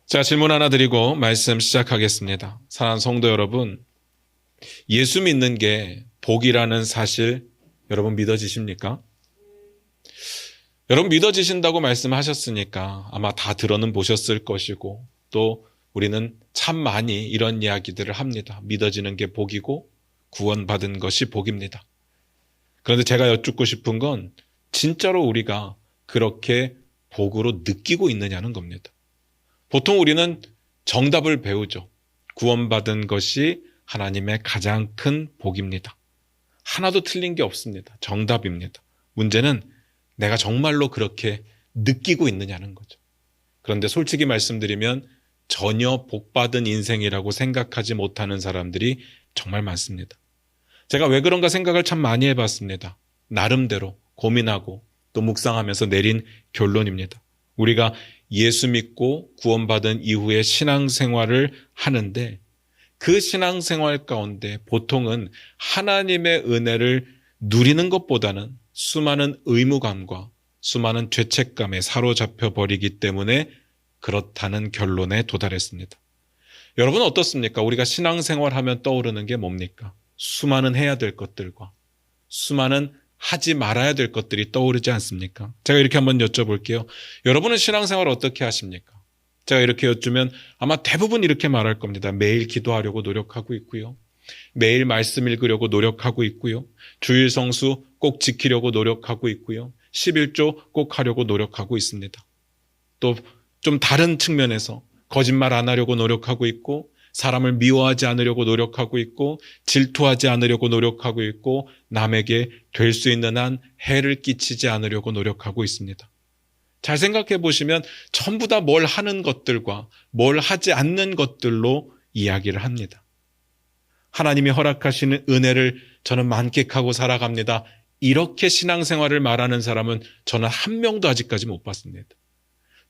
자, 질문 하나 드리고 말씀 시작하겠습니다. 사랑하는 성도 여러분, 예수 믿는 게 복이라는 사실 여러분 믿어지십니까? 여러분 믿어지신다고 말씀하셨으니까 아마 다 들어는 보셨을 것이고 또 우리는 참 많이 이런 이야기들을 합니다. 믿어지는 게 복이고 구원받은 것이 복입니다. 그런데 제가 여쭙고 싶은 건 진짜로 우리가 그렇게 복으로 느끼고 있느냐는 겁니다. 보통 우리는 정답을 배우죠. 구원받은 것이 하나님의 가장 큰 복입니다. 하나도 틀린 게 없습니다. 정답입니다. 문제는 내가 정말로 그렇게 느끼고 있느냐는 거죠. 그런데 솔직히 말씀드리면 전혀 복받은 인생이라고 생각하지 못하는 사람들이 정말 많습니다. 제가 왜 그런가 생각을 참 많이 해봤습니다. 나름대로 고민하고 또 묵상하면서 내린 결론입니다. 우리가 예수 믿고 구원받은 이후에 신앙생활을 하는데 그 신앙생활 가운데 보통은 하나님의 은혜를 누리는 것보다는 수많은 의무감과 수많은 죄책감에 사로잡혀 버리기 때문에 그렇다는 결론에 도달했습니다. 여러분 어떻습니까? 우리가 신앙생활하면 떠오르는 게 뭡니까? 수많은 해야 될 것들과 수많은 하지 말아야 될 것들이 떠오르지 않습니까? 제가 이렇게 한번 여쭤볼게요. 여러분은 신앙생활 어떻게 하십니까? 제가 이렇게 여쭈면 아마 대부분 이렇게 말할 겁니다. 매일 기도하려고 노력하고 있고요. 매일 말씀 읽으려고 노력하고 있고요. 주일 성수 꼭 지키려고 노력하고 있고요. 11조 꼭 하려고 노력하고 있습니다. 또 좀 다른 측면에서 거짓말 안 하려고 노력하고 있고 사람을 미워하지 않으려고 노력하고 있고 질투하지 않으려고 노력하고 있고 남에게 될 수 있는 한 해를 끼치지 않으려고 노력하고 있습니다. 잘 생각해 보시면 전부 다 뭘 하는 것들과 뭘 하지 않는 것들로 이야기를 합니다. 하나님이 허락하시는 은혜를 저는 만끽하고 살아갑니다. 이렇게 신앙생활을 말하는 사람은 저는 한 명도 아직까지 못 봤습니다.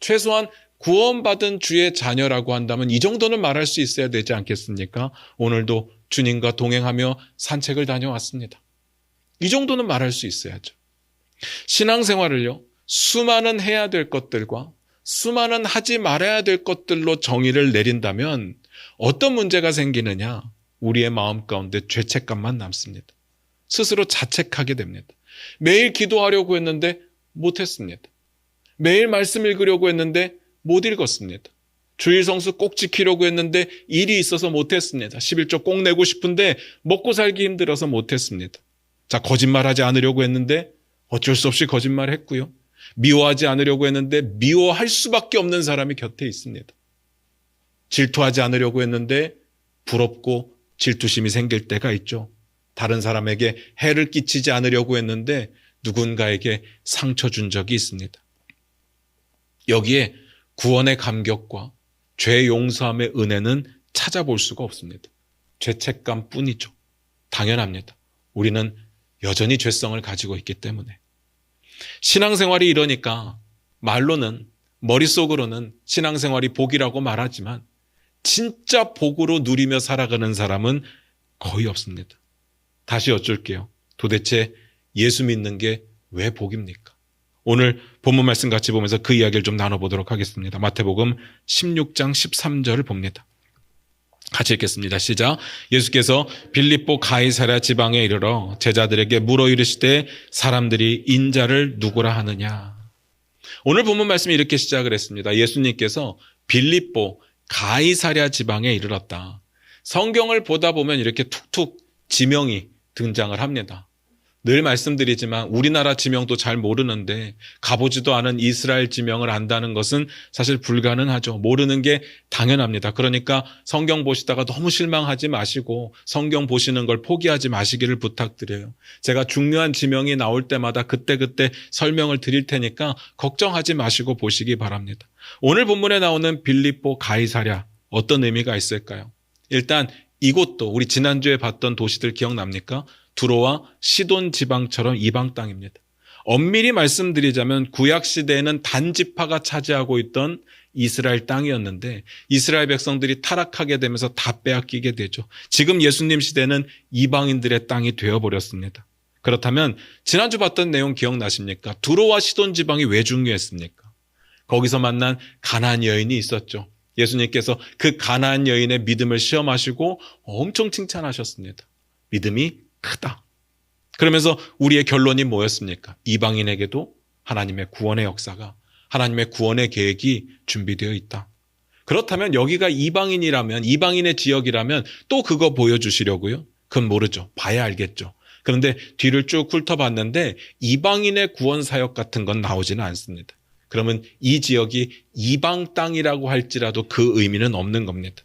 최소한 구원받은 주의 자녀라고 한다면 이 정도는 말할 수 있어야 되지 않겠습니까? 오늘도 주님과 동행하며 산책을 다녀왔습니다. 이 정도는 말할 수 있어야죠. 신앙생활을요, 수많은 해야 될 것들과 수많은 하지 말아야 될 것들로 정의를 내린다면 어떤 문제가 생기느냐? 우리의 마음 가운데 죄책감만 남습니다. 스스로 자책하게 됩니다. 매일 기도하려고 했는데 못했습니다. 매일 말씀 읽으려고 했는데 못 읽었습니다. 주일 성수 꼭 지키려고 했는데 일이 있어서 못했습니다. 11조 꼭 내고 싶은데 먹고 살기 힘들어서 못했습니다. 자, 거짓말하지 않으려고 했는데 어쩔 수 없이 거짓말했고요. 미워하지 않으려고 했는데 미워할 수밖에 없는 사람이 곁에 있습니다. 질투하지 않으려고 했는데 부럽고 질투심이 생길 때가 있죠. 다른 사람에게 해를 끼치지 않으려고 했는데 누군가에게 상처 준 적이 있습니다. 여기에 구원의 감격과 죄 용서함의 은혜는 찾아볼 수가 없습니다. 죄책감뿐이죠. 당연합니다. 우리는 여전히 죄성을 가지고 있기 때문에. 신앙생활이 이러니까 말로는 머릿속으로는 신앙생활이 복이라고 말하지만 진짜 복으로 누리며 살아가는 사람은 거의 없습니다. 다시 여쭐게요. 도대체 예수 믿는 게 왜 복입니까? 오늘 본문 말씀 같이 보면서 그 이야기를 좀 나눠보도록 하겠습니다. 마태복음 16장 13절을 봅니다. 같이 읽겠습니다. 시작. 예수께서 빌립보 가이사랴 지방에 이르러 제자들에게 물어 이르시되 사람들이 인자를 누구라 하느냐. 오늘 본문 말씀이 이렇게 시작을 했습니다. 예수님께서 빌립보 가이사랴 지방에 이르렀다. 성경을 보다 보면 이렇게 툭툭 지명이 등장을 합니다. 늘 말씀드리지만 우리나라 지명도 잘 모르는데 가보지도 않은 이스라엘 지명을 안다는 것은 사실 불가능하죠. 모르는 게 당연합니다. 그러니까 성경 보시다가 너무 실망하지 마시고 성경 보시는 걸 포기하지 마시기를 부탁드려요. 제가 중요한 지명이 나올 때마다 그때그때 설명을 드릴 테니까 걱정하지 마시고 보시기 바랍니다. 오늘 본문에 나오는 빌립보 가이사랴 어떤 의미가 있을까요? 일단 이곳도 우리 지난주에 봤던 도시들 기억납니까? 두로와 시돈 지방처럼 이방 땅입니다. 엄밀히 말씀드리자면 구약 시대에는 단지파가 차지하고 있던 이스라엘 땅이었는데 이스라엘 백성들이 타락하게 되면서 다 빼앗기게 되죠. 지금 예수님 시대는 이방인들의 땅이 되어버렸습니다. 그렇다면 지난주 봤던 내용 기억나십니까? 두로와 시돈 지방이 왜 중요했습니까? 거기서 만난 가나안 여인이 있었죠. 예수님께서 그 가나안 여인의 믿음을 시험하시고 엄청 칭찬하셨습니다. 믿음이 크다. 그러면서 우리의 결론이 뭐였습니까? 이방인에게도 하나님의 구원의 역사가, 하나님의 구원의 계획이 준비되어 있다. 그렇다면 여기가 이방인이라면, 이방인의 지역이라면 또 그거 보여주시려고요? 그건 모르죠. 봐야 알겠죠. 그런데 뒤를 쭉 훑어봤는데 이방인의 구원 사역 같은 건 나오지는 않습니다. 그러면 이 지역이 이방 땅이라고 할지라도 그 의미는 없는 겁니다.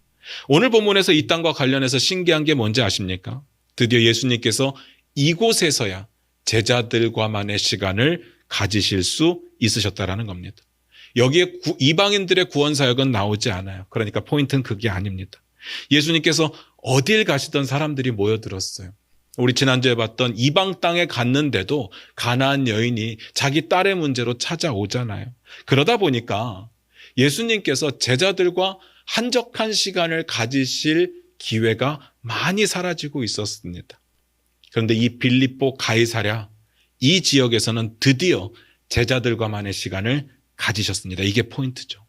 오늘 본문에서 이 땅과 관련해서 신기한 게 뭔지 아십니까? 드디어 예수님께서 이곳에서야 제자들과만의 시간을 가지실 수 있으셨다라는 겁니다. 여기에 이방인들의 구원 사역은 나오지 않아요. 그러니까 포인트는 그게 아닙니다. 예수님께서 어딜 가시던 사람들이 모여들었어요. 우리 지난주에 봤던 이방 땅에 갔는데도 가나안 여인이 자기 딸의 문제로 찾아오잖아요. 그러다 보니까 예수님께서 제자들과 한적한 시간을 가지실 기회가 많이 사라지고 있었습니다. 그런데 이 빌립보 가이사랴 이 지역에서는 드디어 제자들과만의 시간을 가지셨습니다. 이게 포인트죠.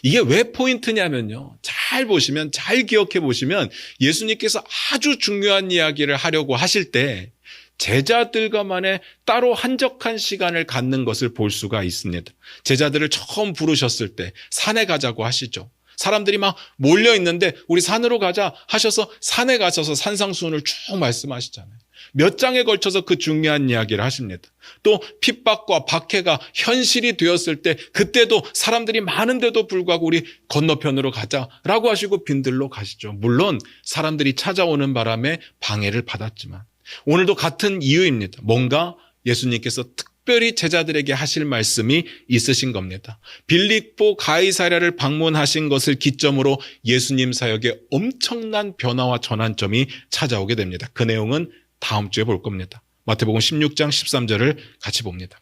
이게 왜 포인트냐면요. 잘 보시면, 잘 기억해 보시면 예수님께서 아주 중요한 이야기를 하려고 하실 때 제자들과만의 따로 한적한 시간을 갖는 것을 볼 수가 있습니다. 제자들을 처음 부르셨을 때 산에 가자고 하시죠. 사람들이 막 몰려 있는데 우리 산으로 가자 하셔서 산에 가셔서 산상수훈을 쭉 말씀하시잖아요. 몇 장에 걸쳐서 그 중요한 이야기를 하십니다. 또 핍박과 박해가 현실이 되었을 때 그때도 사람들이 많은데도 불구하고 우리 건너편으로 가자라고 하시고 빈들로 가시죠. 물론 사람들이 찾아오는 바람에 방해를 받았지만 오늘도 같은 이유입니다. 뭔가 예수님께서 특별히 제자들에게 하실 말씀이 있으신 겁니다. 빌립보 가이사랴를 방문하신 것을 기점으로 예수님 사역에 엄청난 변화와 전환점이 찾아오게 됩니다. 그 내용은 다음 주에 볼 겁니다. 마태복음 16장 13절을 같이 봅니다.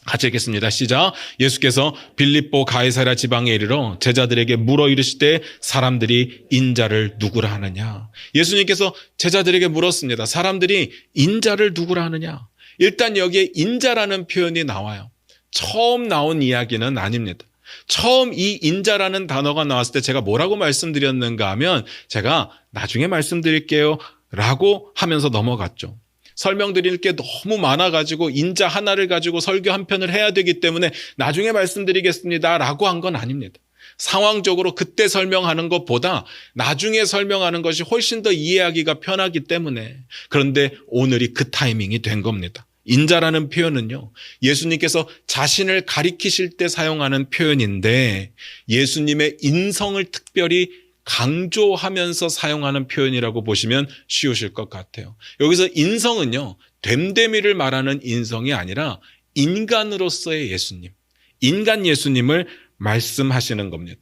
같이 읽겠습니다. 시작. 예수께서 빌립보 가이사랴 지방에 이르러 제자들에게 물어 이르시되 사람들이 인자를 누구라 하느냐. 예수님께서 제자들에게 물었습니다. 사람들이 인자를 누구라 하느냐. 일단 여기에 인자라는 표현이 나와요. 처음 나온 이야기는 아닙니다. 처음 이 인자라는 단어가 나왔을 때 제가 뭐라고 말씀드렸는가 하면 제가 나중에 말씀드릴게요 라고 하면서 넘어갔죠. 설명드릴 게 너무 많아가지고 인자 하나를 가지고 설교 한 편을 해야 되기 때문에 나중에 말씀드리겠습니다 라고 한 건 아닙니다. 상황적으로 그때 설명하는 것보다 나중에 설명하는 것이 훨씬 더 이해하기가 편하기 때문에 그런데 오늘이 그 타이밍이 된 겁니다. 인자라는 표현은요, 예수님께서 자신을 가리키실 때 사용하는 표현인데 예수님의 인성을 특별히 강조하면서 사용하는 표현이라고 보시면 쉬우실 것 같아요. 여기서 인성은요, 됨됨이를 말하는 인성이 아니라 인간으로서의 예수님, 인간 예수님을 말씀하시는 겁니다.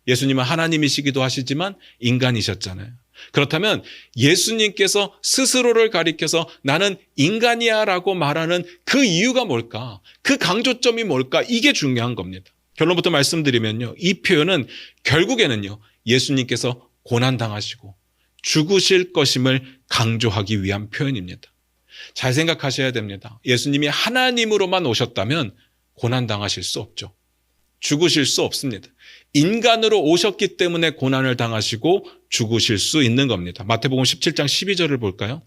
예수님은 하나님이시기도 하시지만 인간이셨잖아요. 그렇다면 예수님께서 스스로를 가리켜서 나는 인간이야 라고 말하는 그 이유가 뭘까? 그 강조점이 뭘까? 이게 중요한 겁니다. 결론부터 말씀드리면요, 이 표현은 결국에는요, 예수님께서 고난당하시고 죽으실 것임을 강조하기 위한 표현입니다. 잘 생각하셔야 됩니다. 예수님이 하나님으로만 오셨다면 고난당하실 수 없죠. 죽으실 수 없습니다. 인간으로 오셨기 때문에 고난을 당하시고 죽으실 수 있는 겁니다. 마태복음 17장 12절을 볼까요?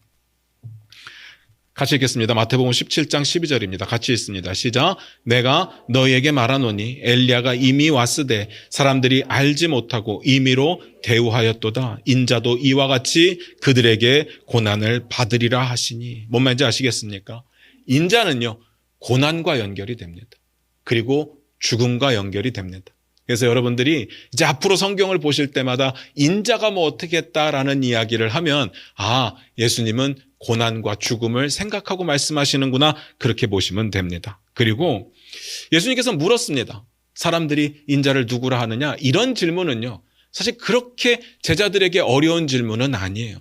같이 읽겠습니다. 마태복음 17장 12절입니다. 같이 읽습니다. 시작. 내가 너희에게 말하노니 엘리야가 이미 왔으되 사람들이 알지 못하고 임의로 대우하였도다. 인자도 이와 같이 그들에게 고난을 받으리라 하시니. 뭔 말인지 아시겠습니까? 인자는요, 고난과 연결이 됩니다. 그리고 죽음과 연결이 됩니다. 그래서 여러분들이 이제 앞으로 성경을 보실 때마다 인자가 뭐 어떻게 했다라는 이야기를 하면 예수님은 고난과 죽음을 생각하고 말씀하시는구나, 그렇게 보시면 됩니다. 그리고 예수님께서 물었습니다. 사람들이 인자를 누구라 하느냐? 이런 질문은요, 사실 그렇게 제자들에게 어려운 질문은 아니에요.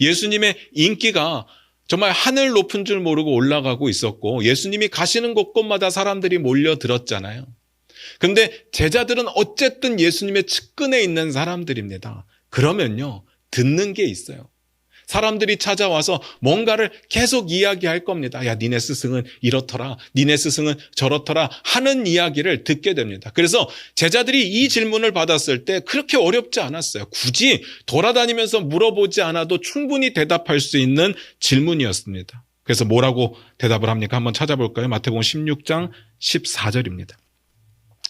예수님의 인기가 정말 하늘 높은 줄 모르고 올라가고 있었고 예수님이 가시는 곳곳마다 사람들이 몰려들었잖아요. 그런데 제자들은 어쨌든 예수님의 측근에 있는 사람들입니다. 그러면요, 듣는 게 있어요. 사람들이 찾아와서 뭔가를 계속 이야기할 겁니다. 야, 니네 스승은 이렇더라. 니네 스승은 저렇더라. 하는 이야기를 듣게 됩니다. 그래서 제자들이 이 질문을 받았을 때 그렇게 어렵지 않았어요. 굳이 돌아다니면서 물어보지 않아도 충분히 대답할 수 있는 질문이었습니다. 그래서 뭐라고 대답을 합니까? 한번 찾아볼까요? 마태복음 16장 14절입니다.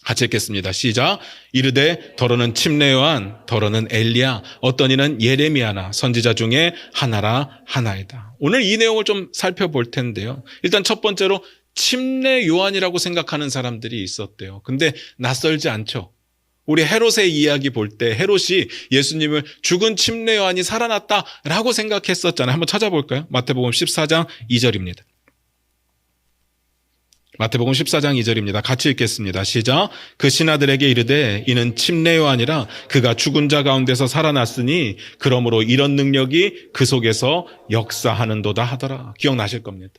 같이 읽겠습니다. 시작. 이르되 더러는 침례 요한, 더러는 엘리야, 어떤 이는 예레미야나 선지자 중에 하나라 하나이다. 오늘 이 내용을 좀 살펴볼 텐데요. 일단 첫 번째로 침례 요한이라고 생각하는 사람들이 있었대요. 근데 낯설지 않죠. 우리 헤롯의 이야기 볼 때 헤롯이 예수님을 죽은 침례 요한이 살아났다라고 생각했었잖아요. 한번 찾아볼까요? 마태복음 14장 2절입니다. 마태복음 14장 2절입니다. 같이 읽겠습니다. 시작. 그 신하들에게 이르되 이는 침례 요한이라 그가 죽은 자 가운데서 살아났으니 그러므로 이런 능력이 그 속에서 역사하는도다 하더라. 기억나실 겁니다.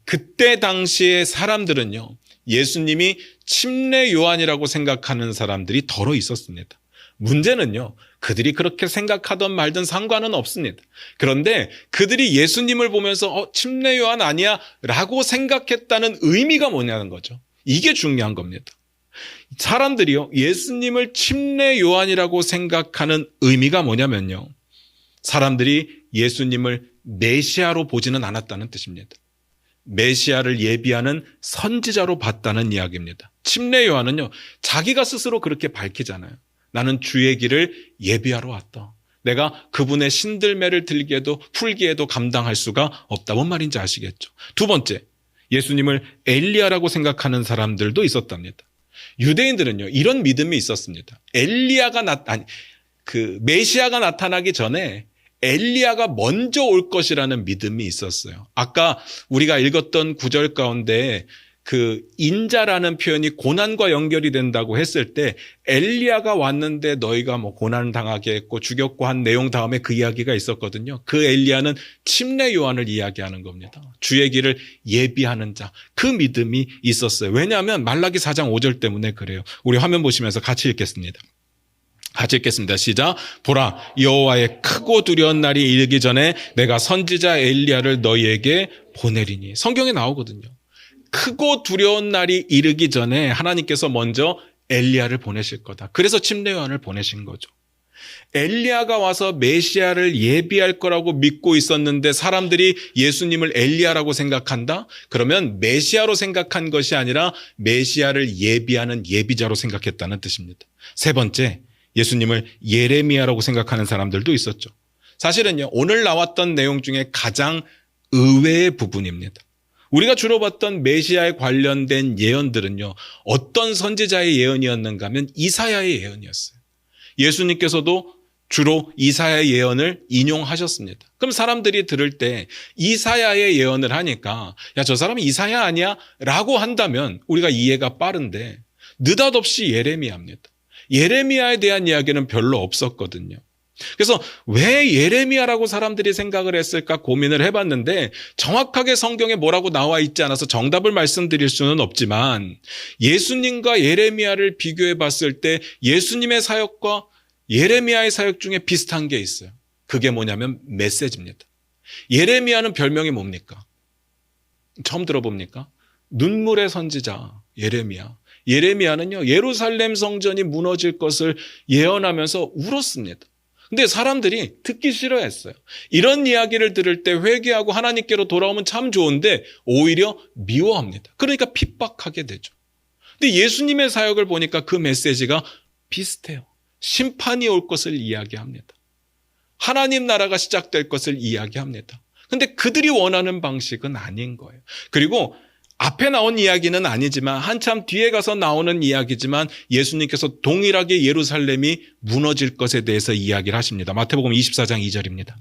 그때 당시의 사람들은요, 예수님이 침례 요한이라고 생각하는 사람들이 덜어 있었습니다. 문제는요, 그들이 그렇게 생각하던 말든 상관은 없습니다. 그런데 그들이 예수님을 보면서 침례 요한 아니야? 라고 생각했다는 의미가 뭐냐는 거죠. 이게 중요한 겁니다. 사람들이요, 예수님을 침례 요한이라고 생각하는 의미가 뭐냐면요, 사람들이 예수님을 메시아로 보지는 않았다는 뜻입니다. 메시아를 예비하는 선지자로 봤다는 이야기입니다. 침례 요한은요, 자기가 스스로 그렇게 밝히잖아요. 나는 주의 길을 예비하러 왔다. 내가 그분의 신들매를 들기에도 풀기에도 감당할 수가 없다. 뭔 말인지 아시겠죠? 두 번째, 예수님을 엘리야라고 생각하는 사람들도 있었답니다. 유대인들은요, 이런 믿음이 있었습니다. 메시아가 나타나기 전에 엘리야가 먼저 올 것이라는 믿음이 있었어요. 아까 우리가 읽었던 구절 가운데 그 인자라는 표현이 고난과 연결이 된다고 했을 때 엘리야가 왔는데 너희가 뭐 고난을 당하게 했고 죽였고 한 내용 다음에 그 이야기가 있었거든요. 그 엘리야는 침례 요한을 이야기하는 겁니다. 주의 길을 예비하는 자, 그 믿음이 있었어요. 왜냐하면 말라기 4장 5절 때문에 그래요. 우리 화면 보시면서 같이 읽겠습니다. 같이 읽겠습니다. 시작. 보라, 여호와의 크고 두려운 날이 이르기 전에 내가 선지자 엘리야를 너희에게 보내리니. 성경에 나오거든요. 크고 두려운 날이 이르기 전에 하나님께서 먼저 엘리야를 보내실 거다. 그래서 침례 요한을 보내신 거죠. 엘리야가 와서 메시아를 예비할 거라고 믿고 있었는데 사람들이 예수님을 엘리야라고 생각한다? 그러면 메시아로 생각한 것이 아니라 메시아를 예비하는 예비자로 생각했다는 뜻입니다. 세 번째, 예수님을 예레미야라고 생각하는 사람들도 있었죠. 사실은요, 오늘 나왔던 내용 중에 가장 의외의 부분입니다. 우리가 주로 봤던 메시아에 관련된 예언들은요, 어떤 선지자의 예언이었는가 하면 이사야의 예언이었어요. 예수님께서도 주로 이사야의 예언을 인용하셨습니다. 그럼 사람들이 들을 때 이사야의 예언을 하니까 야, 저 사람이 이사야 아니야? 라고 한다면 우리가 이해가 빠른데 느닷없이 예레미야입니다. 예레미야에 대한 이야기는 별로 없었거든요. 그래서 왜 예레미야라고 사람들이 생각을 했을까 고민을 해봤는데 정확하게 성경에 뭐라고 나와 있지 않아서 정답을 말씀드릴 수는 없지만 예수님과 예레미야를 비교해 봤을 때 예수님의 사역과 예레미야의 사역 중에 비슷한 게 있어요. 그게 뭐냐면 메시지입니다. 예레미야는 별명이 뭡니까? 처음 들어봅니까? 눈물의 선지자 예레미야. 예레미야는요, 예루살렘 성전이 무너질 것을 예언하면서 울었습니다. 근데 사람들이 듣기 싫어했어요. 이런 이야기를 들을 때 회개하고 하나님께로 돌아오면 참 좋은데 오히려 미워합니다. 그러니까 핍박하게 되죠. 근데 예수님의 사역을 보니까 그 메시지가 비슷해요. 심판이 올 것을 이야기합니다. 하나님 나라가 시작될 것을 이야기합니다. 근데 그들이 원하는 방식은 아닌 거예요. 그리고 앞에 나온 이야기는 아니지만 한참 뒤에 가서 나오는 이야기지만 예수님께서 동일하게 예루살렘이 무너질 것에 대해서 이야기를 하십니다. 마태복음 24장 2절입니다.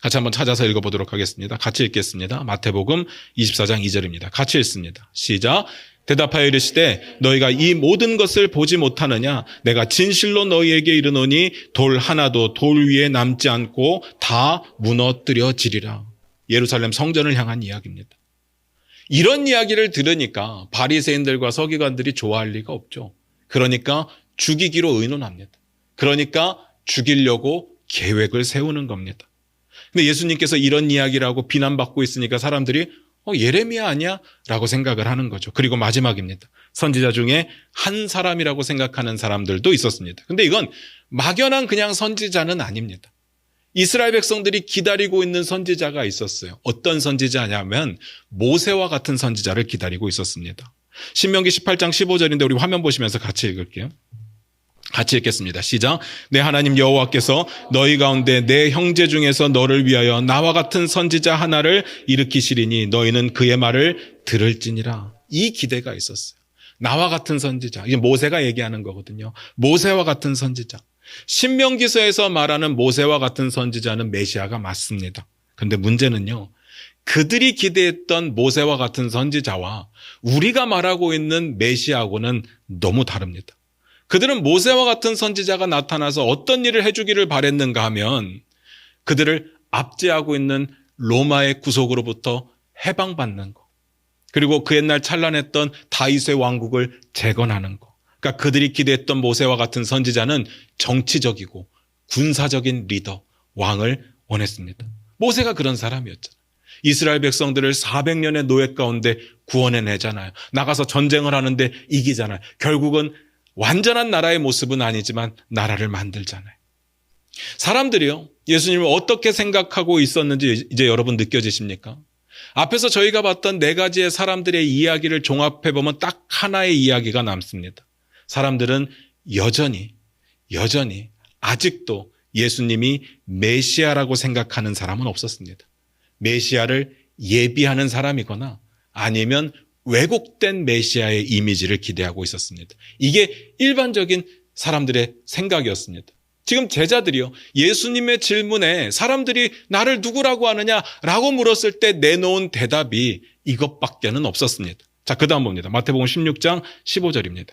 같이 한번 찾아서 읽어보도록 하겠습니다. 같이 읽겠습니다. 마태복음 24장 2절입니다. 같이 읽습니다. 시작. 대답하여 이르시되 너희가 이 모든 것을 보지 못하느냐? 내가 진실로 너희에게 이르노니 돌 하나도 돌 위에 남지 않고 다 무너뜨려지리라. 예루살렘 성전을 향한 이야기입니다. 이런 이야기를 들으니까 바리새인들과 서기관들이 좋아할 리가 없죠. 그러니까 죽이기로 의논합니다. 그러니까 죽이려고 계획을 세우는 겁니다. 근데 예수님께서 이런 이야기를 하고 비난받고 있으니까 사람들이 예레미야 아니야? 라고 생각을 하는 거죠. 그리고 마지막입니다. 선지자 중에 한 사람이라고 생각하는 사람들도 있었습니다. 근데 이건 막연한 그냥 선지자는 아닙니다. 이스라엘 백성들이 기다리고 있는 선지자가 있었어요. 어떤 선지자냐면 모세와 같은 선지자를 기다리고 있었습니다. 신명기 18장 15절인데 우리 화면 보시면서 같이 읽을게요. 같이 읽겠습니다. 시작. 내 하나님 여호와께서 너희 가운데 내 형제 중에서 너를 위하여 나와 같은 선지자 하나를 일으키시리니 너희는 그의 말을 들을지니라. 이 기대가 있었어요. 나와 같은 선지자. 이게 모세가 얘기하는 거거든요. 모세와 같은 선지자. 신명기서에서 말하는 모세와 같은 선지자는 메시아가 맞습니다. 그런데 문제는요. 그들이 기대했던 모세와 같은 선지자와 우리가 말하고 있는 메시아하고는 너무 다릅니다. 그들은 모세와 같은 선지자가 나타나서 어떤 일을 해주기를 바랬는가 하면 그들을 압제하고 있는 로마의 구속으로부터 해방받는 것, 그리고 그 옛날 찬란했던 다윗의 왕국을 재건하는 것. 그러니까 그들이 기대했던 모세와 같은 선지자는 정치적이고 군사적인 리더, 왕을 원했습니다. 모세가 그런 사람이었잖아요. 이스라엘 백성들을 400년의 노예 가운데 구원해내잖아요. 나가서 전쟁을 하는데 이기잖아요. 결국은 완전한 나라의 모습은 아니지만 나라를 만들잖아요. 사람들이요, 예수님을 어떻게 생각하고 있었는지 이제 여러분 느껴지십니까? 앞에서 저희가 봤던 네 가지의 사람들의 이야기를 종합해보면 딱 하나의 이야기가 남습니다. 사람들은 여전히 아직도 예수님이 메시아라고 생각하는 사람은 없었습니다. 메시아를 예비하는 사람이거나 아니면 왜곡된 메시아의 이미지를 기대하고 있었습니다. 이게 일반적인 사람들의 생각이었습니다. 지금 제자들이요, 예수님의 질문에 사람들이 나를 누구라고 하느냐라고 물었을 때 내놓은 대답이 이것밖에는 없었습니다. 자, 그 다음 봅니다. 마태복음 16장 15절입니다.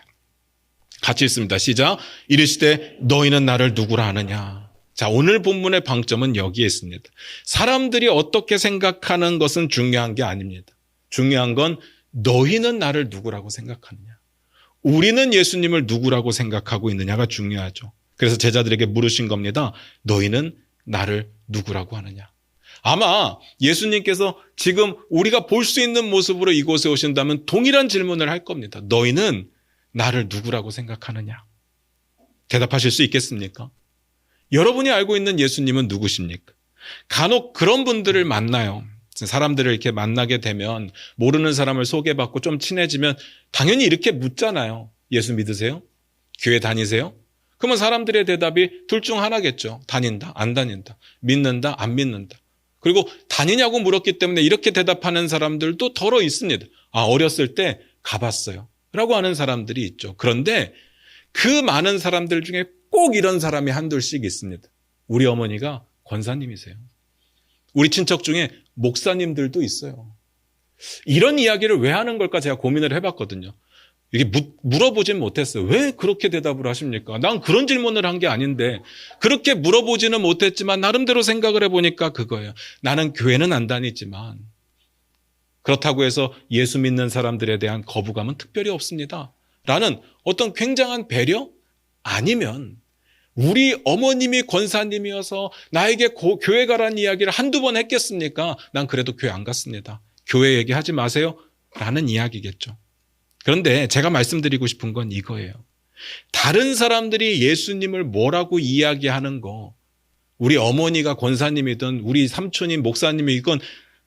같이 읽습니다. 시작. 이르시되 너희는 나를 누구라 하느냐. 자, 오늘 본문의 방점은 여기에 있습니다. 사람들이 어떻게 생각하는 것은 중요한 게 아닙니다. 중요한 건 너희는 나를 누구라고 생각하느냐. 우리는 예수님을 누구라고 생각하고 있느냐가 중요하죠. 그래서 제자들에게 물으신 겁니다. 너희는 나를 누구라고 하느냐. 아마 예수님께서 지금 우리가 볼 수 있는 모습으로 이곳에 오신다면 동일한 질문을 할 겁니다. 너희는 나를 누구라고 생각하느냐. 대답하실 수 있겠습니까? 여러분이 알고 있는 예수님은 누구십니까? 간혹 그런 분들을 만나요. 사람들을 이렇게 만나게 되면 모르는 사람을 소개받고 좀 친해지면 당연히 이렇게 묻잖아요. 예수 믿으세요? 교회 다니세요? 그러면 사람들의 대답이 둘 중 하나겠죠. 다닌다, 안 다닌다. 믿는다, 안 믿는다. 그리고 다니냐고 물었기 때문에 이렇게 대답하는 사람들도 더러 있습니다. 어렸을 때 가봤어요 라고 하는 사람들이 있죠. 그런데 그 많은 사람들 중에 꼭 이런 사람이 한둘씩 있습니다. 우리 어머니가 권사님이세요. 우리 친척 중에 목사님들도 있어요. 이런 이야기를 왜 하는 걸까 제가 고민을 해봤거든요. 이게 물어보진 못했어요. 왜 그렇게 대답을 하십니까? 난 그런 질문을 한 게 아닌데 그렇게 물어보지는 못했지만 나름대로 생각을 해보니까 그거예요. 나는 교회는 안 다니지만 그렇다고 해서 예수 믿는 사람들에 대한 거부감은 특별히 없습니다. 라는 어떤 굉장한 배려? 아니면 우리 어머님이 권사님이어서 나에게 교회 가라는 이야기를 한두 번 했겠습니까? 난 그래도 교회 안 갔습니다. 교회 얘기하지 마세요. 라는 이야기겠죠. 그런데 제가 말씀드리고 싶은 건 이거예요. 다른 사람들이 예수님을 뭐라고 이야기하는 거, 우리 어머니가 권사님이든 우리 삼촌이 목사님이건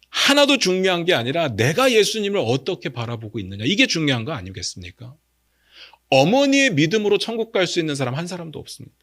하나도 중요한 게 아니라 내가 예수님을 어떻게 바라보고 있느냐. 이게 중요한 거 아니겠습니까? 어머니의 믿음으로 천국 갈 수 있는 사람 한 사람도 없습니다.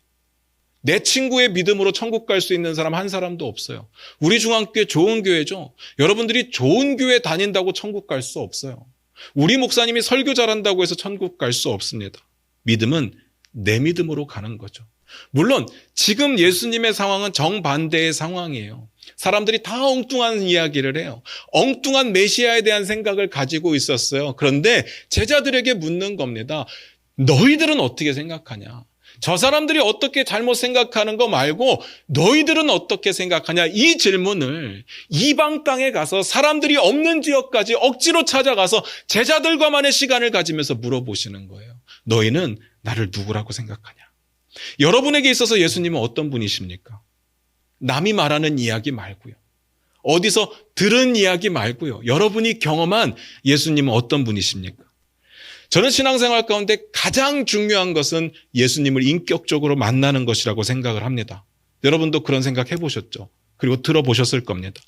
내 친구의 믿음으로 천국 갈 수 있는 사람 한 사람도 없어요. 우리 중앙교회 좋은 교회죠. 여러분들이 좋은 교회 다닌다고 천국 갈 수 없어요. 우리 목사님이 설교 잘한다고 해서 천국 갈 수 없습니다. 믿음은 내 믿음으로 가는 거죠. 물론 지금 예수님의 상황은 정반대의 상황이에요. 사람들이 다 엉뚱한 이야기를 해요. 엉뚱한 메시아에 대한 생각을 가지고 있었어요. 그런데 제자들에게 묻는 겁니다. 너희들은 어떻게 생각하냐? 저 사람들이 어떻게 잘못 생각하는 거 말고 너희들은 어떻게 생각하냐? 이 질문을 이방 땅에 가서 사람들이 없는 지역까지 억지로 찾아가서 제자들과만의 시간을 가지면서 물어보시는 거예요. 너희는 나를 누구라고 생각하냐? 여러분에게 있어서 예수님은 어떤 분이십니까? 남이 말하는 이야기 말고요. 어디서 들은 이야기 말고요. 여러분이 경험한 예수님은 어떤 분이십니까? 저는 신앙생활 가운데 가장 중요한 것은 예수님을 인격적으로 만나는 것이라고 생각을 합니다. 여러분도 그런 생각 해보셨죠? 그리고 들어보셨을 겁니다.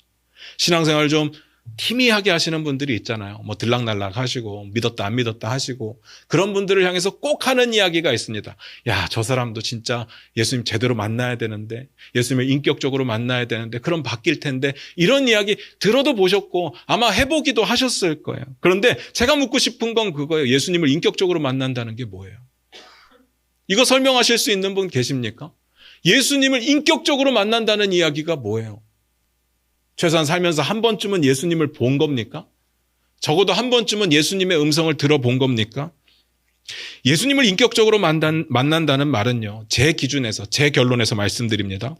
신앙생활 좀 희미하게 하시는 분들이 있잖아요. 뭐 들락날락 하시고 믿었다 안 믿었다 하시고 그런 분들을 향해서 꼭 하는 이야기가 있습니다. 야, 저 사람도 진짜 예수님 제대로 만나야 되는데, 예수님을 인격적으로 만나야 되는데, 그럼 바뀔 텐데, 이런 이야기 들어도 보셨고 아마 해보기도 하셨을 거예요. 그런데 제가 묻고 싶은 건 그거예요. 예수님을 인격적으로 만난다는 게 뭐예요? 이거 설명하실 수 있는 분 계십니까? 예수님을 인격적으로 만난다는 이야기가 뭐예요? 최소한 살면서 한 번쯤은 예수님을 본 겁니까? 적어도 한 번쯤은 예수님의 음성을 들어본 겁니까? 예수님을 인격적으로 만난다는 말은요, 제 기준에서, 제 결론에서 말씀드립니다.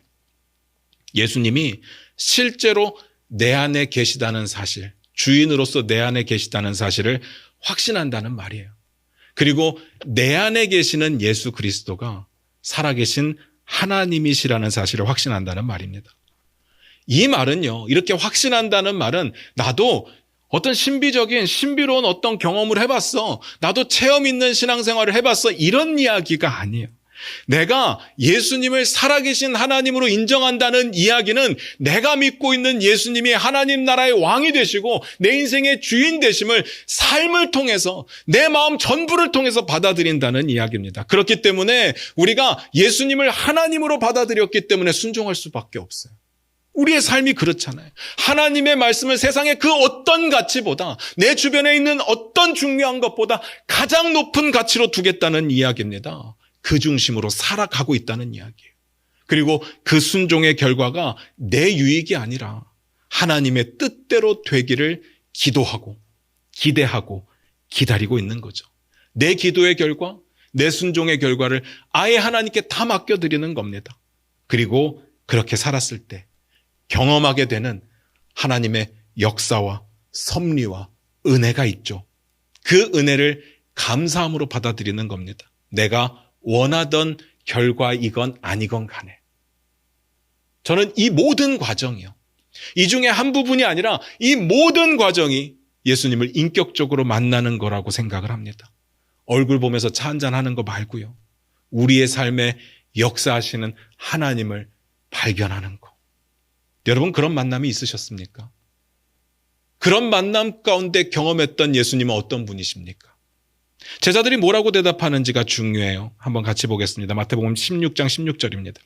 예수님이 실제로 내 안에 계시다는 사실, 주인으로서 내 안에 계시다는 사실을 확신한다는 말이에요. 그리고 내 안에 계시는 예수 그리스도가 살아계신 하나님이시라는 사실을 확신한다는 말입니다. 이 말은요, 이렇게 확신한다는 말은 나도 어떤 신비로운 어떤 경험을 해봤어, 나도 체험 있는 신앙생활을 해봤어, 이런 이야기가 아니에요. 내가 예수님을 살아계신 하나님으로 인정한다는 이야기는 내가 믿고 있는 예수님이 하나님 나라의 왕이 되시고 내 인생의 주인 되심을 삶을 통해서, 내 마음 전부를 통해서 받아들인다는 이야기입니다. 그렇기 때문에 우리가 예수님을 하나님으로 받아들였기 때문에 순종할 수밖에 없어요. 우리의 삶이 그렇잖아요. 하나님의 말씀을 세상의 그 어떤 가치보다, 내 주변에 있는 어떤 중요한 것보다 가장 높은 가치로 두겠다는 이야기입니다. 그 중심으로 살아가고 있다는 이야기예요. 그리고 그 순종의 결과가 내 유익이 아니라 하나님의 뜻대로 되기를 기도하고 기대하고 기다리고 있는 거죠. 내 기도의 결과, 내 순종의 결과를 아예 하나님께 다 맡겨드리는 겁니다. 그리고 그렇게 살았을 때 경험하게 되는 하나님의 역사와 섭리와 은혜가 있죠. 그 은혜를 감사함으로 받아들이는 겁니다. 내가 원하던 결과이건 아니건 간에. 저는 이 모든 과정이요, 이 중에 한 부분이 아니라 이 모든 과정이 예수님을 인격적으로 만나는 거라고 생각을 합니다. 얼굴 보면서 차 한잔하는 거 말고요, 우리의 삶에 역사하시는 하나님을 발견하는 거. 여러분, 그런 만남이 있으셨습니까? 그런 만남 가운데 경험했던 예수님은 어떤 분이십니까? 제자들이 뭐라고 대답하는지가 중요해요. 한번 같이 보겠습니다. 마태복음 16장 16절입니다.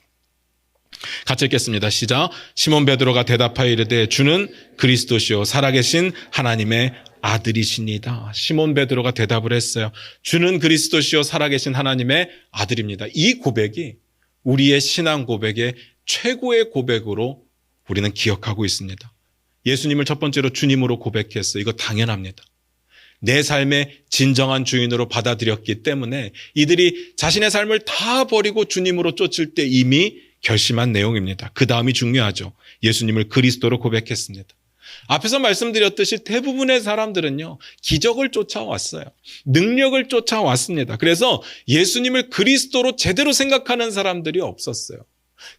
같이 읽겠습니다. 시작. 시몬 베드로가 대답하여 이르되 주는 그리스도시요 살아계신 하나님의 아들이시니다. 시몬 베드로가 대답을 했어요. 주는 그리스도시요 살아계신 하나님의 아들입니다. 이 고백이 우리의 신앙 고백의 최고의 고백으로 우리는 기억하고 있습니다. 예수님을 첫 번째로 주님으로 고백했어요. 이거 당연합니다. 내 삶의 진정한 주인으로 받아들였기 때문에 이들이 자신의 삶을 다 버리고 주님으로 쫓을 때 이미 결심한 내용입니다. 그 다음이 중요하죠. 예수님을 그리스도로 고백했습니다. 앞에서 말씀드렸듯이 대부분의 사람들은요, 기적을 쫓아왔어요. 능력을 쫓아왔습니다. 그래서 예수님을 그리스도로 제대로 생각하는 사람들이 없었어요.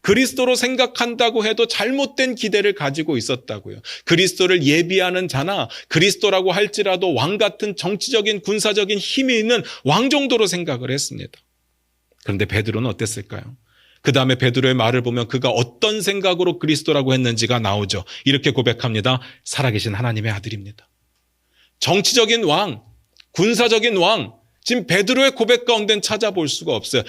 그리스도로 생각한다고 해도 잘못된 기대를 가지고 있었다고요. 그리스도를 예비하는 자나 그리스도라고 할지라도 왕 같은 정치적인 군사적인 힘이 있는 왕 정도로 생각을 했습니다. 그런데 베드로는 어땠을까요? 그 다음에 베드로의 말을 보면 그가 어떤 생각으로 그리스도라고 했는지가 나오죠. 이렇게 고백합니다. 살아계신 하나님의 아들입니다. 정치적인 왕, 군사적인 왕, 지금 베드로의 고백 가운데는 찾아볼 수가 없어요.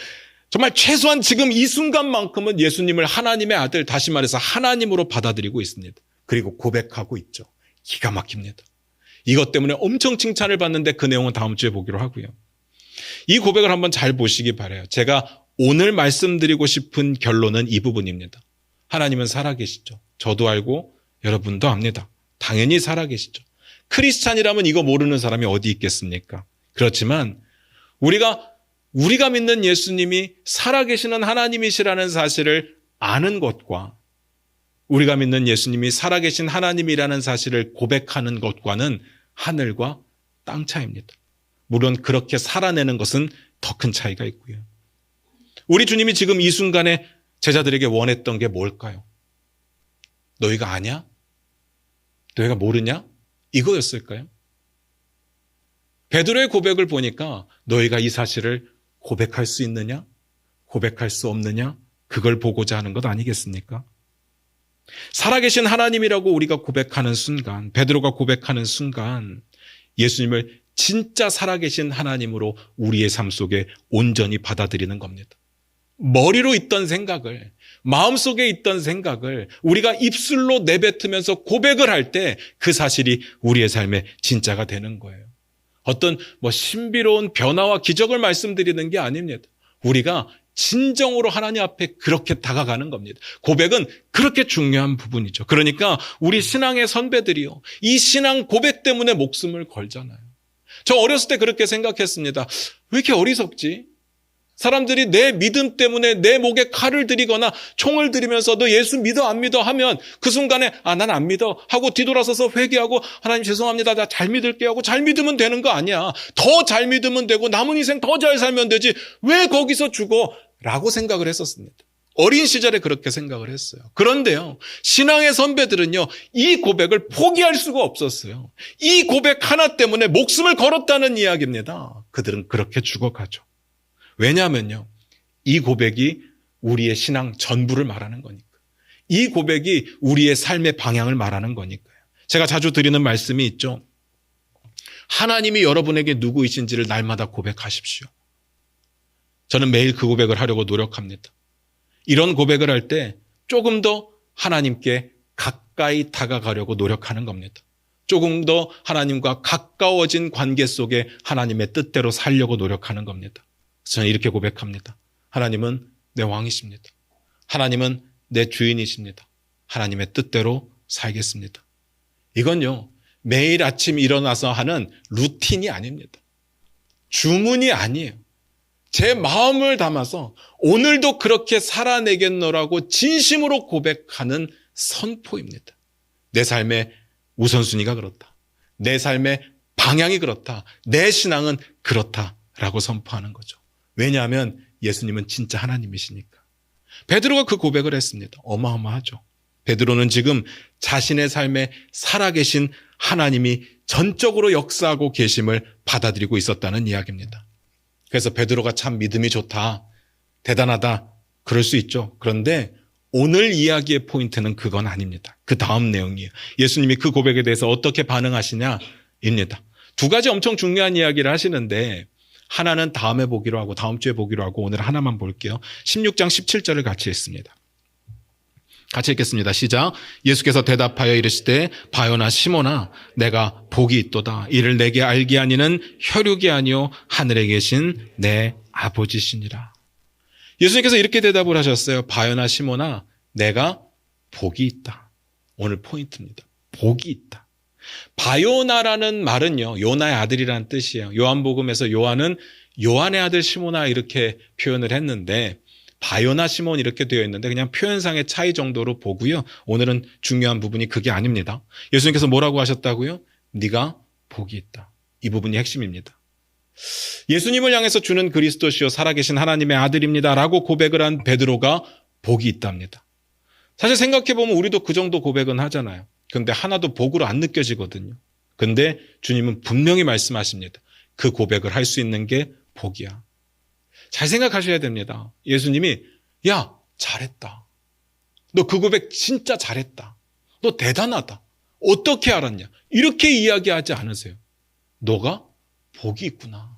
정말 최소한 지금 이 순간만큼은 예수님을 하나님의 아들, 다시 말해서 하나님으로 받아들이고 있습니다. 그리고 고백하고 있죠. 기가 막힙니다. 이것 때문에 엄청 칭찬을 받는데 그 내용은 다음 주에 보기로 하고요. 이 고백을 한번 잘 보시기 바라요. 제가 오늘 말씀드리고 싶은 결론은 이 부분입니다. 하나님은 살아계시죠. 저도 알고 여러분도 압니다. 당연히 살아계시죠. 크리스찬이라면 이거 모르는 사람이 어디 있겠습니까? 그렇지만 우리가 믿는 예수님이 살아계시는 하나님이시라는 사실을 아는 것과 우리가 믿는 예수님이 살아계신 하나님이라는 사실을 고백하는 것과는 하늘과 땅 차이입니다. 물론 그렇게 살아내는 것은 더 큰 차이가 있고요. 우리 주님이 지금 이 순간에 제자들에게 원했던 게 뭘까요? 너희가 아냐? 너희가 모르냐? 이거였을까요? 베드로의 고백을 보니까 너희가 이 사실을 고백할 수 있느냐? 고백할 수 없느냐? 그걸 보고자 하는 것 아니겠습니까? 살아계신 하나님이라고 우리가 고백하는 순간, 베드로가 고백하는 순간 예수님을 진짜 살아계신 하나님으로 우리의 삶 속에 온전히 받아들이는 겁니다. 머리로 있던 생각을, 마음속에 있던 생각을 우리가 입술로 내뱉으면서 고백을 할 때 그 사실이 우리의 삶의 진짜가 되는 거예요. 어떤 신비로운 변화와 기적을 말씀드리는 게 아닙니다. 우리가 진정으로 하나님 앞에 그렇게 다가가는 겁니다. 고백은 그렇게 중요한 부분이죠. 그러니까 우리 신앙의 선배들이요, 이 신앙 고백 때문에 목숨을 걸잖아요. 저 어렸을 때 그렇게 생각했습니다. 왜 이렇게 어리석지? 사람들이 내 믿음 때문에 내 목에 칼을 들이거나 총을 들이면서 너 예수 믿어 안 믿어 하면 그 순간에 난 안 믿어 하고 뒤돌아서서 회개하고 하나님 죄송합니다, 나 잘 믿을게요 하고 잘 믿으면 되는 거 아니야. 더 잘 믿으면 되고 남은 인생 더 잘 살면 되지 왜 거기서 죽어? 라고 생각을 했었습니다. 어린 시절에 그렇게 생각을 했어요. 그런데요, 신앙의 선배들은요, 이 고백을 포기할 수가 없었어요. 이 고백 하나 때문에 목숨을 걸었다는 이야기입니다. 그들은 그렇게 죽어가죠. 왜냐하면요, 이 고백이 우리의 신앙 전부를 말하는 거니까. 이 고백이 우리의 삶의 방향을 말하는 거니까요. 제가 자주 드리는 말씀이 있죠. 하나님이 여러분에게 누구이신지를 날마다 고백하십시오. 저는 매일 그 고백을 하려고 노력합니다. 이런 고백을 할 때 조금 더 하나님께 가까이 다가가려고 노력하는 겁니다. 조금 더 하나님과 가까워진 관계 속에 하나님의 뜻대로 살려고 노력하는 겁니다. 저는 이렇게 고백합니다. 하나님은 내 왕이십니다. 하나님은 내 주인이십니다. 하나님의 뜻대로 살겠습니다. 이건요, 매일 아침 일어나서 하는 루틴이 아닙니다. 주문이 아니에요. 제 마음을 담아서 오늘도 그렇게 살아내겠노라고 진심으로 고백하는 선포입니다. 내 삶의 우선순위가 그렇다. 내 삶의 방향이 그렇다. 내 신앙은 그렇다라고 선포하는 거죠. 왜냐하면 예수님은 진짜 하나님이시니까. 베드로가 그 고백을 했습니다. 어마어마하죠. 베드로는 지금 자신의 삶에 살아계신 하나님이 전적으로 역사하고 계심을 받아들이고 있었다는 이야기입니다. 그래서 베드로가 참 믿음이 좋다, 대단하다, 그럴 수 있죠. 그런데 오늘 이야기의 포인트는 그건 아닙니다. 그 다음 내용이에요. 예수님이 그 고백에 대해서 어떻게 반응하시냐입니다. 두 가지 엄청 중요한 이야기를 하시는데 하나는 다음에 보기로 하고 다음 주에 보기로 하고 오늘 하나만 볼게요. 16장 17절을 같이 읽습니다. 같이 읽겠습니다. 시작. 예수께서 대답하여 이르시되 바요나 시몬아 내가 복이 있도다. 이를 내게 알게 하니는 혈육이 아니요 하늘에 계신 내 아버지시니라. 예수님께서 이렇게 대답을 하셨어요. 바요나 시몬아 내가 복이 있다. 오늘 포인트입니다. 복이 있다. 바요나라는 말은요, 요나의 아들이라는 뜻이에요. 요한복음에서 요한은 요한의 아들 시몬아 이렇게 표현을 했는데 바요나 시몬 이렇게 되어 있는데 그냥 표현상의 차이 정도로 보고요. 오늘은 중요한 부분이 그게 아닙니다. 예수님께서 뭐라고 하셨다고요? 네가 복이 있다. 이 부분이 핵심입니다. 예수님을 향해서 주는 그리스도시요 살아계신 하나님의 아들입니다 라고 고백을 한 베드로가 복이 있답니다. 사실 생각해보면 우리도 그 정도 고백은 하잖아요. 그런데 하나도 복으로 안 느껴지거든요. 근데 주님은 분명히 말씀하십니다. 그 고백을 할 수 있는 게 복이야. 잘 생각하셔야 됩니다. 예수님이 야 잘했다. 너 그 고백 진짜 잘했다. 너 대단하다. 어떻게 알았냐. 이렇게 이야기하지 않으세요. 너가 복이 있구나.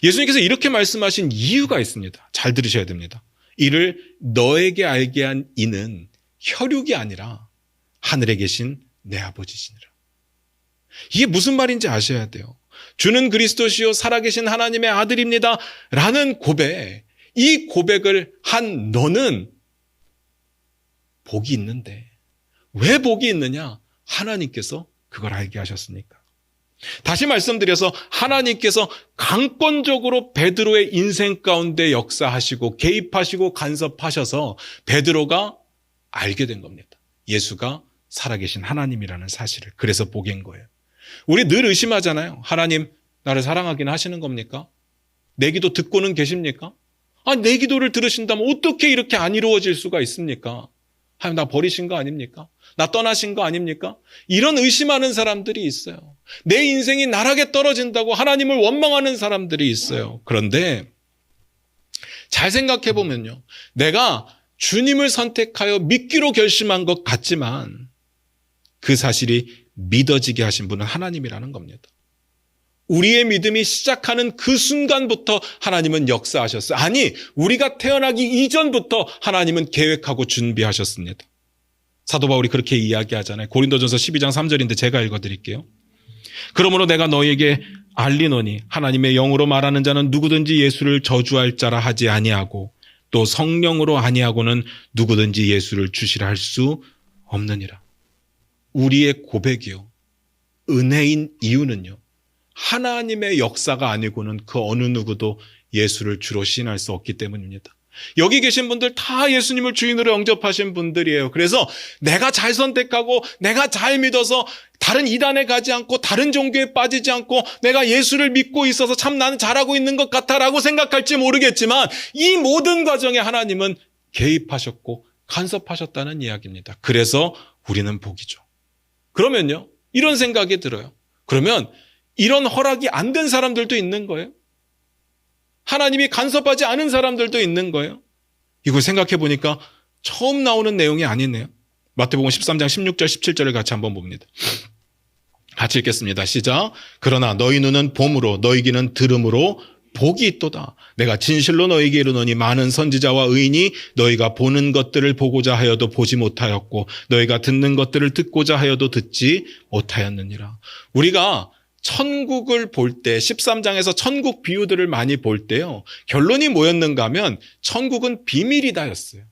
예수님께서 이렇게 말씀하신 이유가 있습니다. 잘 들으셔야 됩니다. 이를 너에게 알게 한 이는 혈육이 아니라 하늘에 계신 내 아버지시니라. 이게 무슨 말인지 아셔야 돼요. 주는 그리스도시요 살아계신 하나님의 아들입니다 라는 고백, 이 고백을 한 너는 복이 있는데 왜 복이 있느냐? 하나님께서 그걸 알게 하셨으니까. 다시 말씀드려서 하나님께서 강권적으로 베드로의 인생 가운데 역사하시고 개입하시고 간섭하셔서 베드로가 알게 된 겁니다. 예수가 살아계신 하나님이라는 사실을. 그래서 복인 거예요. 우리 늘 의심하잖아요. 하나님 나를 사랑하긴 하시는 겁니까? 내 기도 듣고는 계십니까? 내 기도를 들으신다면 어떻게 이렇게 안 이루어질 수가 있습니까? 하나님 나 버리신 거 아닙니까? 나 떠나신 거 아닙니까? 이런 의심하는 사람들이 있어요. 내 인생이 나락에 떨어진다고 하나님을 원망하는 사람들이 있어요. 그런데 잘 생각해 보면요. 내가 주님을 선택하여 믿기로 결심한 것 같지만 그 사실이 믿어지게 하신 분은 하나님이라는 겁니다. 우리의 믿음이 시작하는 그 순간부터 하나님은 역사하셨어요. 아니, 우리가 태어나기 이전부터 하나님은 계획하고 준비하셨습니다. 사도 바울이 그렇게 이야기하잖아요. 고린도전서 12장 3절인데 제가 읽어드릴게요. 그러므로 내가 너희에게 알리노니 하나님의 영으로 말하는 자는 누구든지 예수를 저주할 자라 하지 아니하고 또 성령으로 아니하고는 누구든지 예수를 주시라 할 수 없느니라. 우리의 고백이요. 은혜인 이유는요. 하나님의 역사가 아니고는 그 어느 누구도 예수를 주로 시인할 수 없기 때문입니다. 여기 계신 분들 다 예수님을 주인으로 영접하신 분들이에요. 그래서 내가 잘 선택하고 내가 잘 믿어서 다른 이단에 가지 않고 다른 종교에 빠지지 않고 내가 예수를 믿고 있어서 참 나는 잘하고 있는 것 같아라고 생각할지 모르겠지만 이 모든 과정에 하나님은 개입하셨고 간섭하셨다는 이야기입니다. 그래서 우리는 복이죠. 그러면요. 이런 생각이 들어요. 그러면 이런 허락이 안 된 사람들도 있는 거예요. 하나님이 간섭하지 않은 사람들도 있는 거예요. 이걸 생각해 보니까 처음 나오는 내용이 아니네요. 마태복음 13장 16절 17절을 같이 한번 봅니다. 같이 읽겠습니다. 시작. 그러나 너희 눈은 봄으로 너희 귀는 들음으로 복이 있도다. 내가 진실로 너희에게 이르노니 많은 선지자와 의인이 너희가 보는 것들을 보고자 하여도 보지 못하였고 너희가 듣는 것들을 듣고자 하여도 듣지 못하였느니라. 우리가 천국을 볼 때 13장에서 천국 비유들을 많이 볼 때요. 결론이 뭐였는가 하면 천국은 비밀이다였어요.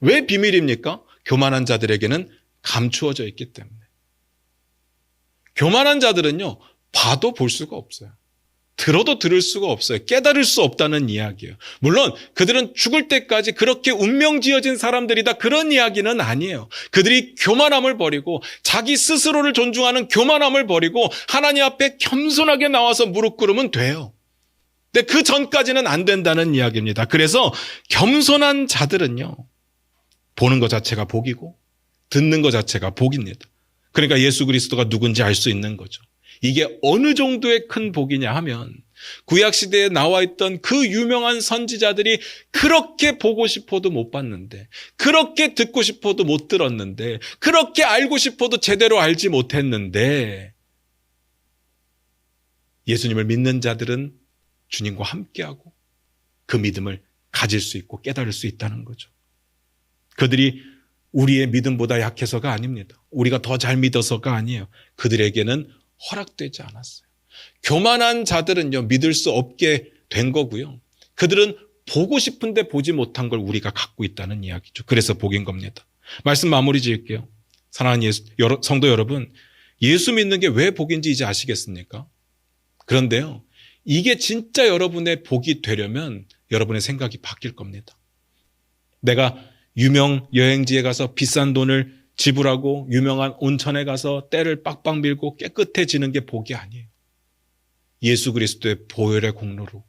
왜 비밀입니까? 교만한 자들에게는 감추어져 있기 때문에. 교만한 자들은요. 봐도 볼 수가 없어요. 들어도 들을 수가 없어요. 깨달을 수 없다는 이야기예요. 물론 그들은 죽을 때까지 그렇게 운명지어진 사람들이다 그런 이야기는 아니에요. 그들이 교만함을 버리고 자기 스스로를 존중하는 교만함을 버리고 하나님 앞에 겸손하게 나와서 무릎 꿇으면 돼요. 근데 그 전까지는 안 된다는 이야기입니다. 그래서 겸손한 자들은요. 보는 것 자체가 복이고 듣는 것 자체가 복입니다. 그러니까 예수 그리스도가 누군지 알 수 있는 거죠. 이게 어느 정도의 큰 복이냐 하면 구약시대에 나와 있던 그 유명한 선지자들이 그렇게 보고 싶어도 못 봤는데 그렇게 듣고 싶어도 못 들었는데 그렇게 알고 싶어도 제대로 알지 못했는데 예수님을 믿는 자들은 주님과 함께하고 그 믿음을 가질 수 있고 깨달을 수 있다는 거죠. 그들이 우리의 믿음보다 약해서가 아닙니다. 우리가 더 잘 믿어서가 아니에요. 그들에게는 허락되지 않았어요. 교만한 자들은요, 믿을 수 없게 된 거고요. 그들은 보고 싶은데 보지 못한 걸 우리가 갖고 있다는 이야기죠. 그래서 복인 겁니다. 말씀 마무리 지을게요. 사랑하는 성도 여러분, 예수 믿는 게 왜 복인지 이제 아시겠습니까? 그런데요, 이게 진짜 여러분의 복이 되려면 여러분의 생각이 바뀔 겁니다. 내가 유명 여행지에 가서 비싼 돈을 지불하고 유명한 온천에 가서 때를 빡빡 밀고 깨끗해지는 게 복이 아니에요. 예수 그리스도의 보혈의 공로로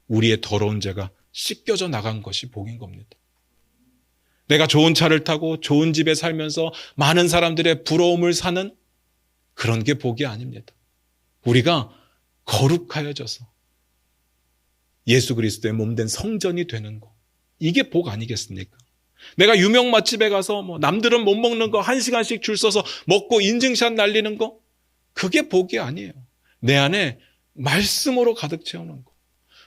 우리의 더러운 죄가 씻겨져 나간 것이 복인 겁니다. 내가 좋은 차를 타고 좋은 집에 살면서 많은 사람들의 부러움을 사는 그런 게 복이 아닙니다. 우리가 거룩하여져서 예수 그리스도의 몸된 성전이 되는 거. 이게 복 아니겠습니까? 내가 유명 맛집에 가서 남들은 못 먹는 거 1시간씩 줄 서서 먹고 인증샷 날리는 거 그게 복이 아니에요. 내 안에 말씀으로 가득 채우는 거.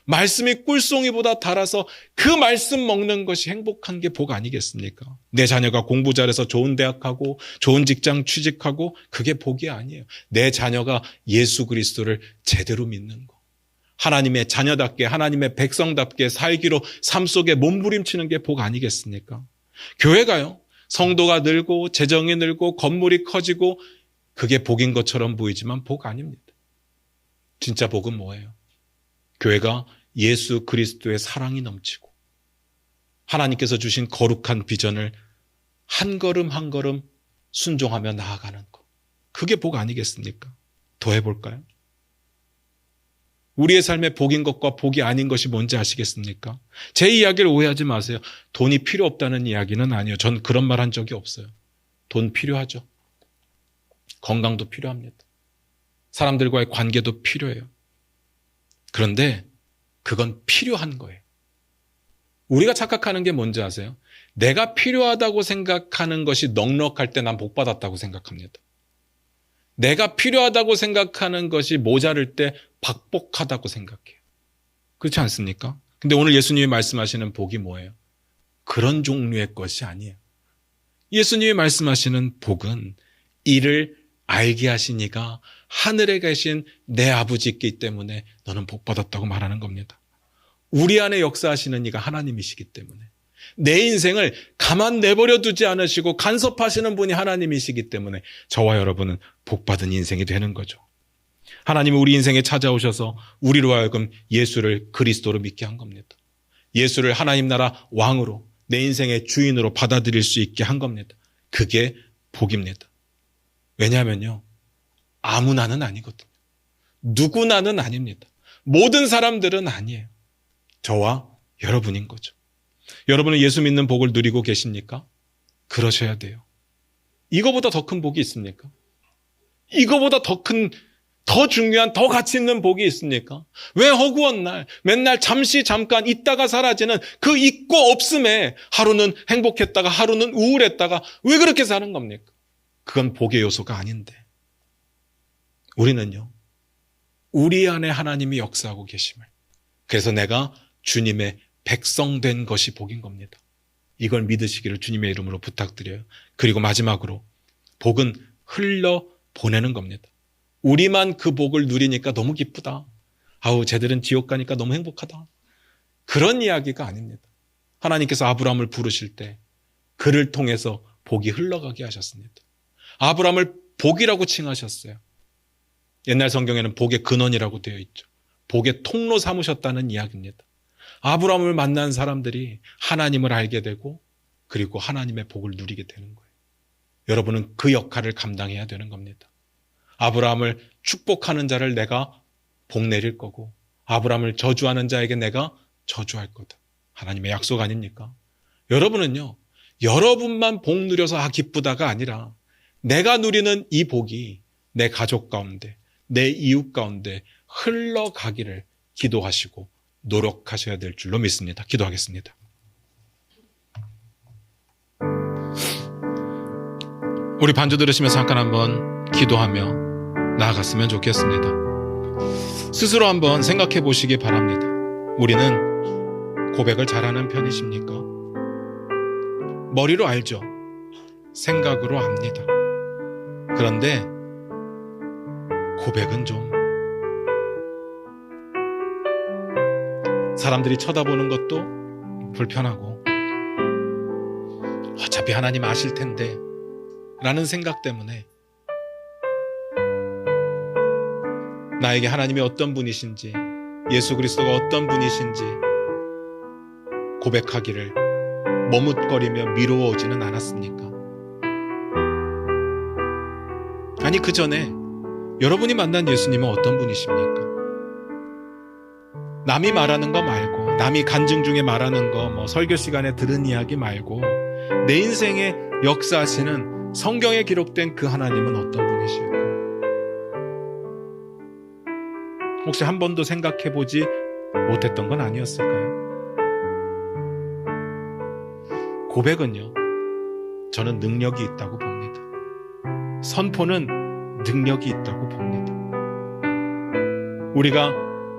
말씀이 꿀송이보다 달아서 그 말씀 먹는 것이 행복한 게 복 아니겠습니까? 내 자녀가 공부 잘해서 좋은 대학 가고 좋은 직장 취직하고 그게 복이 아니에요. 내 자녀가 예수 그리스도를 제대로 믿는 거. 하나님의 자녀답게 하나님의 백성답게 살기로 삶 속에 몸부림치는 게 복 아니겠습니까? 교회가요. 성도가 늘고 재정이 늘고 건물이 커지고 그게 복인 것처럼 보이지만 복 아닙니다. 진짜 복은 뭐예요? 교회가 예수 그리스도의 사랑이 넘치고 하나님께서 주신 거룩한 비전을 한 걸음 한 걸음 순종하며 나아가는 것. 그게 복 아니겠습니까? 더 해볼까요? 우리의 삶에 복인 것과 복이 아닌 것이 뭔지 아시겠습니까? 제 이야기를 오해하지 마세요. 돈이 필요 없다는 이야기는 아니에요. 전 그런 말 한 적이 없어요. 돈 필요하죠. 건강도 필요합니다. 사람들과의 관계도 필요해요. 그런데 그건 필요한 거예요. 우리가 착각하는 게 뭔지 아세요? 내가 필요하다고 생각하는 것이 넉넉할 때 난 복받았다고 생각합니다. 내가 필요하다고 생각하는 것이 모자랄 때 박복하다고 생각해요. 그렇지 않습니까? 근데 오늘 예수님이 말씀하시는 복이 뭐예요? 그런 종류의 것이 아니에요. 예수님이 말씀하시는 복은 이를 알게 하시니가 하늘에 계신 내 아버지있기 때문에 너는 복받았다고 말하는 겁니다. 우리 안에 역사하시는 이가 하나님이시기 때문에 내 인생을 가만 내버려 두지 않으시고 간섭하시는 분이 하나님이시기 때문에 저와 여러분은 복받은 인생이 되는 거죠. 하나님은 우리 인생에 찾아오셔서 우리로 하여금 예수를 그리스도로 믿게 한 겁니다. 예수를 하나님 나라 왕으로 내 인생의 주인으로 받아들일 수 있게 한 겁니다. 그게 복입니다. 왜냐하면요, 아무나는 아니거든요. 누구나는 아닙니다. 모든 사람들은 아니에요. 저와 여러분인 거죠. 여러분은 예수 믿는 복을 누리고 계십니까? 그러셔야 돼요. 이거보다 더 큰 복이 있습니까? 이거보다 더 중요한, 더 가치 있는 복이 있습니까? 왜 허구한 날, 맨날 잠깐 있다가 사라지는 그 있고 없음에 하루는 행복했다가 하루는 우울했다가 왜 그렇게 사는 겁니까? 그건 복의 요소가 아닌데. 우리는요, 우리 안에 하나님이 역사하고 계심을, 그래서 내가 주님의 백성된 것이 복인 겁니다. 이걸 믿으시기를 주님의 이름으로 부탁드려요. 그리고 마지막으로 복은 흘러보내는 겁니다. 우리만 그 복을 누리니까 너무 기쁘다. 아우, 쟤들은 지옥 가니까 너무 행복하다. 그런 이야기가 아닙니다. 하나님께서 아브라함을 부르실 때 그를 통해서 복이 흘러가게 하셨습니다. 아브라함을 복이라고 칭하셨어요. 옛날 성경에는 복의 근원이라고 되어 있죠. 복의 통로 삼으셨다는 이야기입니다. 아브라함을 만난 사람들이 하나님을 알게 되고 그리고 하나님의 복을 누리게 되는 거예요. 여러분은 그 역할을 감당해야 되는 겁니다. 아브라함을 축복하는 자를 내가 복 내릴 거고 아브라함을 저주하는 자에게 내가 저주할 거다. 하나님의 약속 아닙니까? 여러분은요, 여러분만 복 누려서 기쁘다가 아니라 내가 누리는 이 복이 내 가족 가운데, 내 이웃 가운데 흘러가기를 기도하시고 노력하셔야 될 줄로 믿습니다. 기도하겠습니다. 우리 반주 들으시면서 잠깐 한번 기도하며 나아갔으면 좋겠습니다. 스스로 한번 생각해 보시기 바랍니다. 우리는 고백을 잘하는 편이십니까? 머리로 알죠. 생각으로 압니다. 그런데 고백은 좀 사람들이 쳐다보는 것도 불편하고 어차피 하나님 아실 텐데 라는 생각 때문에 나에게 하나님이 어떤 분이신지, 예수 그리스도가 어떤 분이신지 고백하기를 머뭇거리며 미루어오지는 않았습니까? 아니, 그 전에 여러분이 만난 예수님은 어떤 분이십니까? 남이 말하는 거 말고, 남이 간증 중에 말하는 거, 설교 시간에 들은 이야기 말고 내 인생에 역사하시는 성경에 기록된 그 하나님은 어떤 분이실까? 혹시 한 번도 생각해보지 못했던 건 아니었을까요? 고백은요, 저는 능력이 있다고 봅니다. 선포는 능력이 있다고 봅니다. 우리가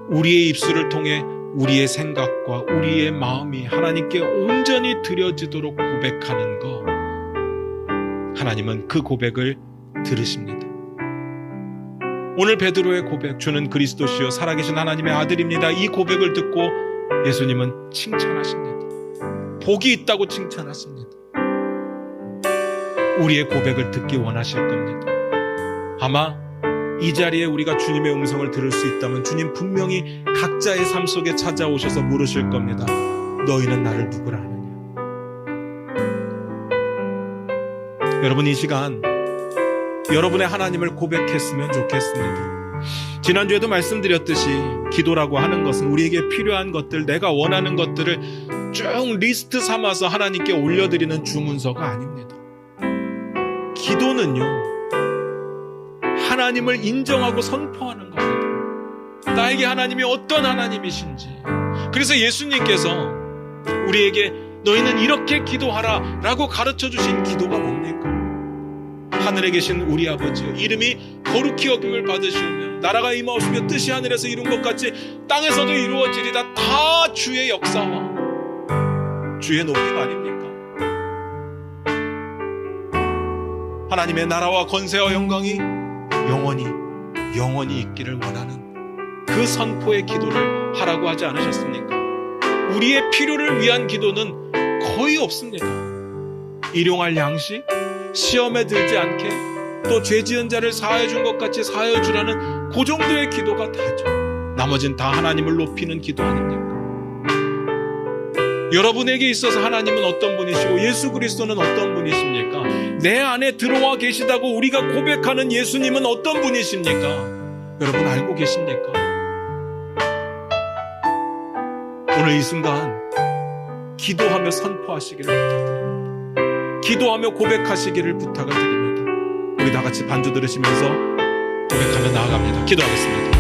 우리의 입술을 통해 우리의 생각과 우리의 마음이 하나님께 온전히 드려지도록 고백하는 것, 하나님은 그 고백을 들으십니다. 오늘 베드로의 고백, 주는 그리스도시요 살아계신 하나님의 아들입니다. 이 고백을 듣고 예수님은 칭찬하십니다. 복이 있다고 칭찬하십니다. 우리의 고백을 듣기 원하실 겁니다. 아마 이 자리에 우리가 주님의 음성을 들을 수 있다면 주님 분명히 각자의 삶 속에 찾아오셔서 물으실 겁니다. 너희는 나를 누구라 하느냐? 여러분, 이 시간 여러분의 하나님을 고백했으면 좋겠습니다. 지난주에도 말씀드렸듯이 기도라고 하는 것은 우리에게 필요한 것들, 내가 원하는 것들을 쭉 리스트 삼아서 하나님께 올려드리는 주문서가 아닙니다. 기도는요, 하나님을 인정하고 선포하는 겁니다. 나에게 하나님이 어떤 하나님이신지. 그래서 예수님께서 우리에게 너희는 이렇게 기도하라 라고 가르쳐 주신 기도가 뭡니까? 하늘에 계신 우리 아버지여, 이름이 거룩히 여김을 받으시오며 나라가 임하오시며 뜻이 하늘에서 이룬 것 같이 땅에서도 이루어지리다. 다 주의 역사와 주의 높임 아닙니까? 하나님의 나라와 권세와 영광이 영원히 있기를 원하는 그 선포의 기도를 하라고 하지 않으셨습니까? 우리의 필요를 위한 기도는 거의 없습니다. 일용할 양식, 시험에 들지 않게, 또 죄 지은 자를 사하여 준 것 같이 사하여 주라는 그 정도의 기도가 다죠. 나머진 다 하나님을 높이는 기도 아닙니까? 여러분에게 있어서 하나님은 어떤 분이시고 예수 그리스도는 어떤 분이십니까? 내 안에 들어와 계시다고 우리가 고백하는 예수님은 어떤 분이십니까? 여러분 알고 계십니까? 오늘 이 순간 기도하며 선포하시기를 부탁드립니다. 기도하며 고백하시기를 부탁을 드립니다. 우리 다 같이 반주 들으시면서 고백하며 나아갑니다. 기도하겠습니다.